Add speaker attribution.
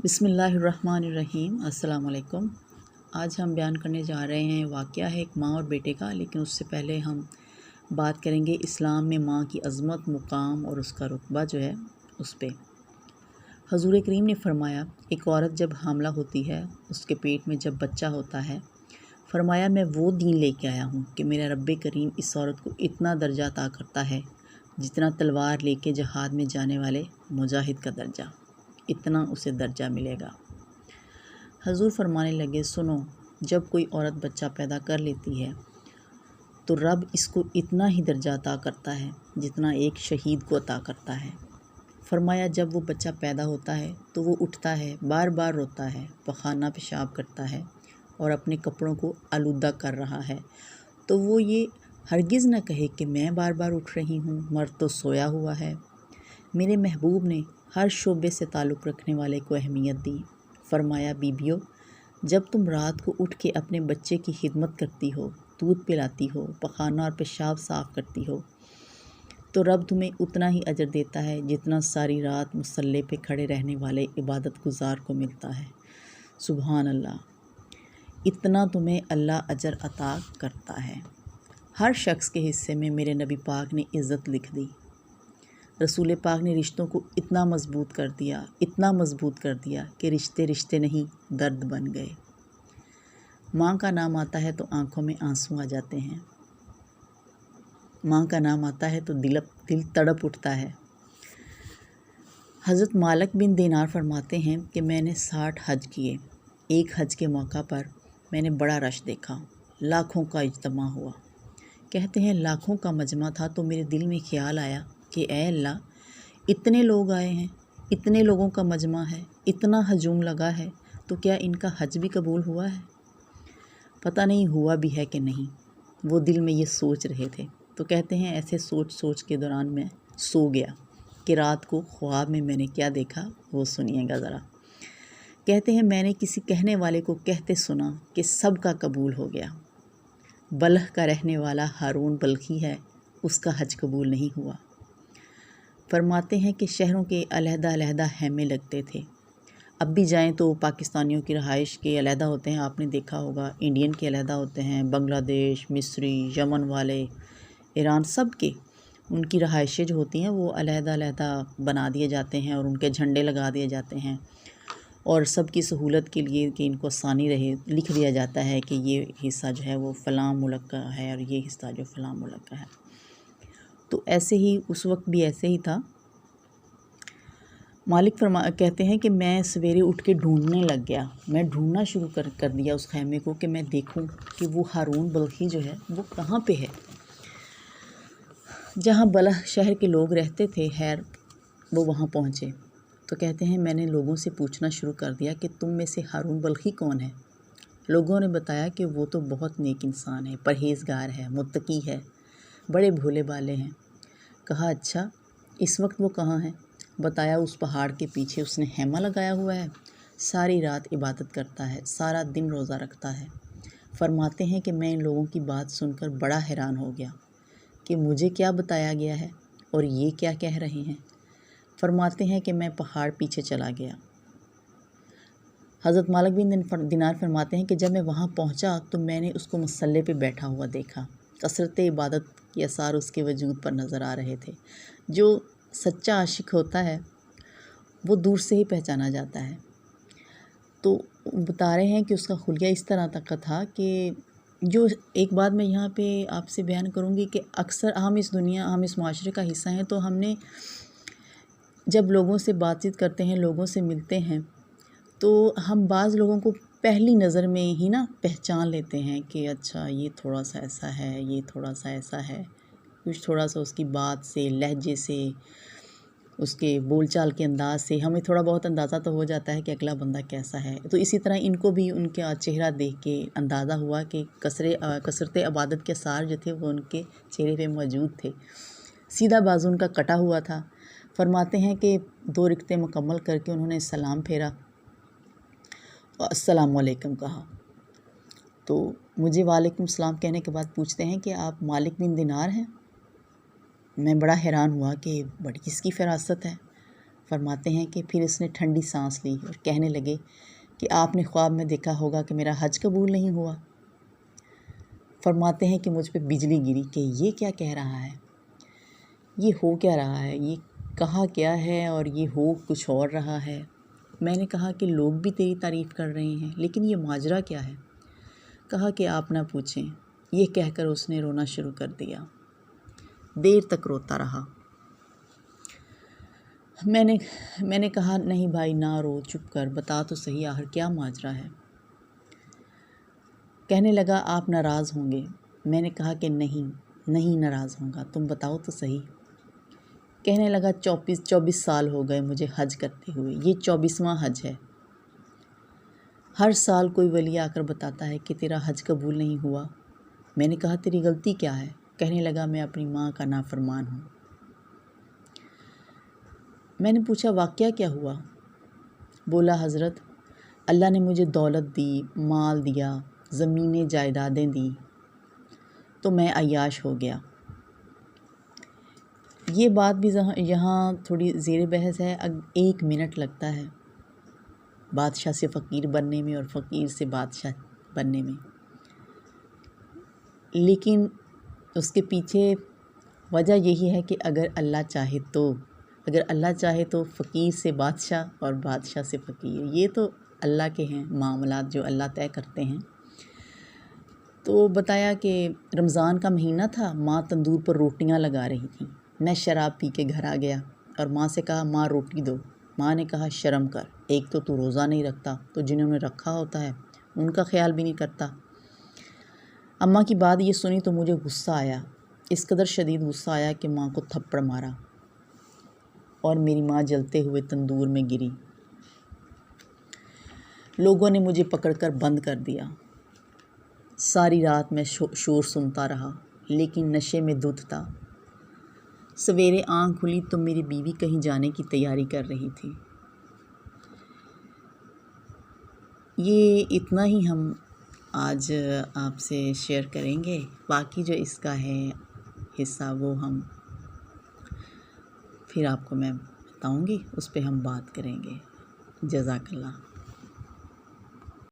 Speaker 1: बिस्मिल्लाहिर्रहमानिर्रहीम। अस्सलाम वालेकुम। आज हम बयान करने जा रहे हैं वाक़या है एक माँ और बेटे का, लेकिन उससे पहले हम बात करेंगे इस्लाम में माँ की अज़मत, मुकाम और उसका रुतबा जो है उस पे। हज़ूर करीम ने फ़रमाया, एक औरत जब हामला होती है, उसके पेट में जब बच्चा होता है, फ़रमाया मैं वो दीन लेके आया हूँ कि मेरा रब्बे करीम इस औरत को इतना दर्जा अता करता है जितना तलवार लेके जहाद में जाने वाले मुजाहिद का दर्जा, इतना उसे दर्जा मिलेगा। हजूर फरमाने लगे, सुनो, जब कोई औरत बच्चा पैदा कर लेती है तो रब इसको इतना ही दर्जा अता करता है जितना एक शहीद को अता करता है। फरमाया, जब वो बच्चा पैदा होता है तो वो उठता है, बार बार रोता है, पखाना पेशाब करता है और अपने कपड़ों को आलूदा कर रहा है, तो वो ये हरगिज़ न कहे कि मैं बार बार उठ रही हूँ, मर्द तो सोया हुआ है। मेरे महबूब ने हर शोबे से ताल्लुक़ रखने वाले को अहमियत दी। फरमाया, बीबियों, जब तुम रात को उठ के अपने बच्चे की खिदमत करती हो, दूध पिलाती हो, पखाना और पेशाब साफ़ करती हो, तो रब तुम्हें उतना ही अजर देता है जितना सारी रात मुसल्ले पे खड़े रहने वाले इबादत गुजार को मिलता है। सुभान अल्लाह, इतना तुम्हें अल्लाह अजर अता करता है। हर शख्स के हिस्से में मेरे नबी पाक ने इज़्ज़त लिख दी। रसूल पाक ने रिश्तों को इतना मज़बूत कर दिया, इतना मज़बूत कर दिया कि रिश्ते रिश्ते नहीं, दर्द बन गए। माँ का नाम आता है तो आंखों में आंसू आ जाते हैं। माँ का नाम आता है तो दिल तड़प उठता है। हज़रत मालिक बिन दीनार फरमाते हैं कि मैंने 60 हज किए। एक हज के मौका पर मैंने बड़ा रश देखा, लाखों का इज्तिमा हुआ। कहते हैं लाखों का मजमा था तो मेरे दिल में ख्याल आया कि ऐ अल्लाह, इतने लोग आए हैं, इतने लोगों का मजमा है, इतना हजूम लगा है, तो क्या इनका हज भी कबूल हुआ है? पता नहीं हुआ भी है कि नहीं। वो दिल में ये सोच रहे थे। तो कहते हैं ऐसे सोच सोच के दौरान मैं सो गया कि रात को ख्वाब में मैंने क्या देखा वो सुनिएगा ज़रा। कहते हैं मैंने किसी कहने वाले को कहते सुना कि सब का कबूल हो गया। बलह का रहने वाला हारून बल्खी है, उसका हज कबूल नहीं हुआ। फरमाते हैं कि शहरों के अलहदा हैमे लगते थे। अब भी जाएं तो पाकिस्तानियों की रहाइश के अलहदा होते हैं, आपने देखा होगा। इंडियन के अलहदा होते हैं, बांग्लादेश, मिस्री, यमन वाले, ईरान, सब के उनकी रहाइशें जो होती हैं वो अलहदा बना दिए जाते हैं और उनके झंडे लगा दिए जाते हैं। और सब की सहूलत के लिए कि इनको आसानी रहे, लिख दिया जाता है कि ये हिस्सा जो है वो फ़लाँ मुल्क का है और ये हिस्सा जो फ़लाँ मुल्क का है। तो ऐसे ही उस वक्त भी ऐसे ही था। मालिक कहते हैं कि मैं सवेरे उठ के ढूंढने लग गया। मैं ढूंढना शुरू कर दिया उस खैमे को कि मैं देखूं कि वो हारून बल्खी जो है वो कहाँ पे है। जहाँ बलह शहर के लोग रहते थे, खैर वो वहाँ पहुँचे। तो कहते हैं मैंने लोगों से पूछना शुरू कर दिया कि तुम में से हारून बल्खी कौन है। लोगों ने बताया कि वो तो बहुत नेक इंसान है, परहेज़गार है, मुत्तकी है, बड़े भोले भाले हैं। कहा, अच्छा, इस वक्त वो कहाँ है? बताया उस पहाड़ के पीछे उसने हैमा लगाया हुआ है, सारी रात इबादत करता है, सारा दिन रोज़ा रखता है। फरमाते हैं कि मैं इन लोगों की बात सुनकर बड़ा हैरान हो गया कि मुझे क्या बताया गया है और ये क्या कह रहे हैं। फरमाते हैं कि मैं पहाड़ पीछे चला गया। हज़रत मालिक बिन दीनार फरमाते हैं कि जब मैं वहाँ पहुँचा तो मैंने उसको मुसल्ले पे बैठा हुआ देखा। कसरत इबादत के आसार उसके वजूद पर नज़र आ रहे थे। जो सच्चा आशिक होता है वो दूर से ही पहचाना जाता है। तो बता रहे हैं कि उसका हुलिया इस तरह तक का था कि जो एक बात मैं यहाँ पे आपसे बयान करूँगी कि अक्सर हम इस माशरे का हिस्सा हैं, तो हमने जब लोगों से बातचीत करते हैं, लोगों से मिलते हैं, तो हम बाज़ लोगों को पहली नज़र में ही ना पहचान लेते हैं कि अच्छा ये थोड़ा सा ऐसा है, ये थोड़ा सा ऐसा है। कुछ थोड़ा सा उसकी बात से, लहजे से, उसके बोलचाल के अंदाज़ से हमें थोड़ा बहुत अंदाज़ा तो हो जाता है कि अगला बंदा कैसा है। तो इसी तरह इनको भी उनका चेहरा देख के अंदाज़ा हुआ कि कसरत इबादत के आसार जो थे वो उनके चेहरे पे मौजूद थे। सीधा बाजू उनका कटा हुआ था। फरमाते हैं कि 2 रिकते मुकम्मल करके उन्होंने सलाम फेरा और अस्सलाम वालेकुम कहा। तो मुझे वालेकुम सलाम कहने के बाद पूछते हैं कि आप मालिक बिन दीनार हैं? मैं बड़ा हैरान हुआ कि बड़ी किसकी फ़रासत है। फरमाते हैं कि फिर इसने ठंडी सांस ली और कहने लगे कि आपने ख्वाब में देखा होगा कि मेरा हज कबूल नहीं हुआ। फरमाते हैं कि मुझ पे बिजली गिरी कि ये क्या कह रहा है, ये हो क्या रहा है, ये कहा क्या है और ये हो कुछ और रहा है। मैंने कहा कि लोग भी तेरी तारीफ़ कर रहे हैं, लेकिन ये माजरा क्या है। कहा कि आप ना पूछें। ये कहकर उसने रोना शुरू कर दिया। देर तक रोता रहा। मैंने कहा नहीं भाई ना रो, चुप कर, बता तो सही आखिर क्या माजरा है। कहने लगा आप नाराज़ होंगे। मैंने कहा कि नहीं नाराज़ होऊंगा, तुम बताओ तो सही। कहने लगा 24 साल हो गए मुझे हज करते हुए, ये 24वां हज है। हर साल कोई वली आकर बताता है कि तेरा हज कबूल नहीं हुआ। मैंने कहा तेरी गलती क्या है। कहने लगा मैं अपनी माँ का नाफरमान हूँ। मैंने पूछा वाक़या क्या हुआ। बोला हज़रत अल्लाह ने मुझे दौलत दी, माल दिया, ज़मीनें जायदादें दी, तो मैं अय्याश हो गया। ये बात भी यहाँ थोड़ी ज़ेर बहस है। 1 मिनट लगता है बादशाह से फ़कीर बनने में और फ़कीर से बादशाह बनने में, लेकिन उसके पीछे वजह यही है कि अगर अल्लाह चाहे तो फ़कीर से बादशाह और बादशाह से फ़कीर, ये तो अल्लाह के हैं मामलात जो अल्लाह तय करते हैं। तो बताया कि रमज़ान का महीना था, माँ तंदूर पर रोटियां लगा रही थी। मैं शराब पी के घर आ गया और माँ से कहा माँ रोटी दो। माँ ने कहा शर्म कर, एक तो तू रोज़ा नहीं रखता, तो जिन्होंने रखा होता है उनका ख्याल भी नहीं करता। अम्मा की बात ये सुनी तो मुझे गुस्सा आया, इस कदर शदीद गुस्सा आया कि माँ को थप्पड़ मारा और मेरी माँ जलते हुए तंदूर में गिरी। लोगों ने मुझे पकड़कर बंद कर दिया। सारी रात मैं शोर सुनता रहा, लेकिन नशे में धुत था। सवेरे आँख खुली तो मेरी बीवी कहीं जाने की तैयारी कर रही थी। ये इतना ही हम आज आपसे शेयर करेंगे। बाकी जो इसका है हिस्सा वो हम फिर आपको मैं बताऊंगी, उस पे हम बात करेंगे। जज़ाकल्लाह।